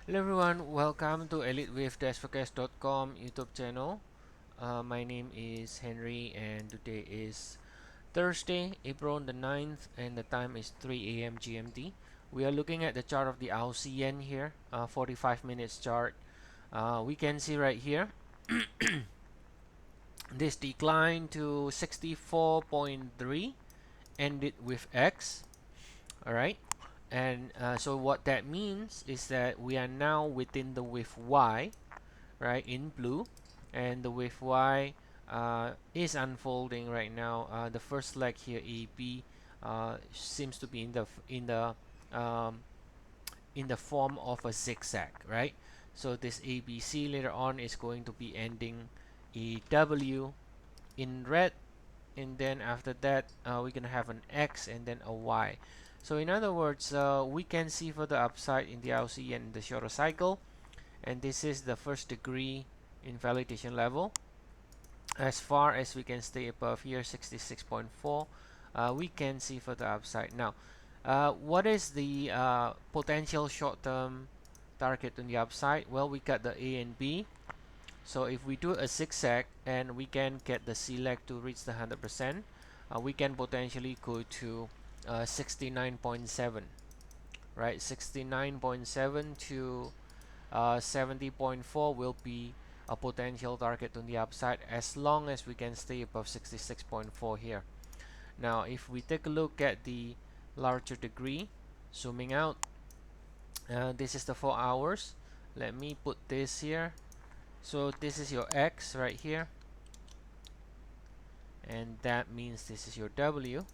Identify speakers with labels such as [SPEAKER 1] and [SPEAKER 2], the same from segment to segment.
[SPEAKER 1] Hello everyone, welcome to ElliottWave-Forecast.com YouTube channel. My name is Henry and today is Thursday, April the 9th and the time is 3 a.m. GMT. We are looking at the chart of the Aussie Yen here, 45 minutes chart. We can see right here, this decline to 64.3 ended with X. Alright, and so what that means is that we are now within the wave Y, right, in blue, and the wave Y is unfolding right now. The first leg here, AB, seems to be um, in the form of a zigzag, right? So this ABC later on is going to be ending a W in red, and then after that we're gonna have an X and then a Y. So in other words, we can see for the upside in the Aussie and the shorter cycle, and this is the first degree invalidation level. As far as we can stay above here 66.4, we can see for the upside. Now what is the potential short-term target on the upside? Well, we got the A and B. So if we do a zigzag and we can get the C leg to reach the 100%, we can potentially go to 69.7, right? 69.7 to 70.4 will be a potential target on the upside as long as we can stay above 66.4 here. Now if we take a look at the larger degree, zooming out, this is the 4 hours. Let me put this here. So this is your X right here, and that means this is your W.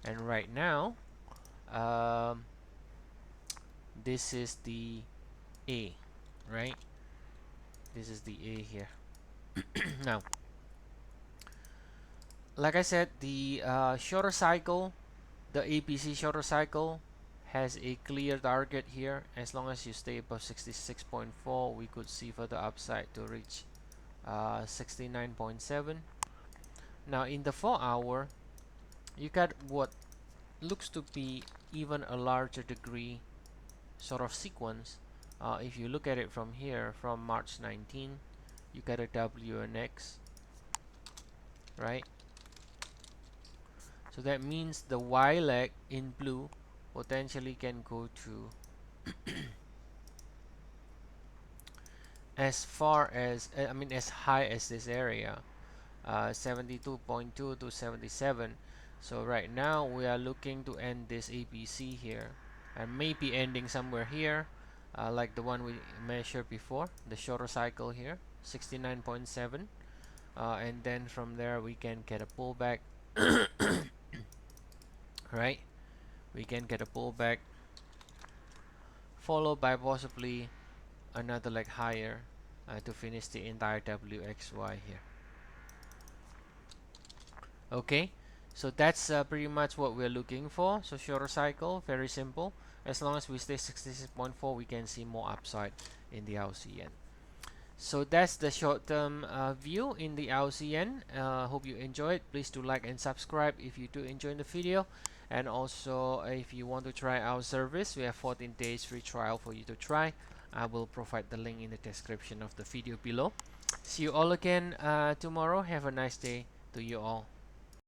[SPEAKER 1] And right now this is the A, right? This is the A here. Now like I said, the shorter cycle, the APC shorter cycle has a clear target here. As long as you stay above 66.4, we could see for the upside to reach 69.7. Now in the 4 hour, you got what looks to be even a larger degree sort of sequence. If you look at it from here, from March 19, you got a W and X, right? So that means the Y leg in blue potentially can go to as far as as high as this area, 72.2 to 77. So right now we are looking to end this ABC here and maybe ending somewhere here, like the one we measured before, the shorter cycle here, 69.7, and then from there we can get a pullback. Right, we can get a pullback followed by possibly another leg higher to finish the entire WXY here. Okay, so that's pretty much what we're looking for. So shorter cycle, very simple. As long as we stay 66.4, we can see more upside in the Aussie Yen. So that's the short-term view in the Aussie Yen. Hope you enjoy it. Please do like and subscribe if you do enjoy the video. And also, if you want to try our service, we have 14 days free trial for you to try. I will provide the link in the description of the video below. See you all again tomorrow. Have a nice day to you all.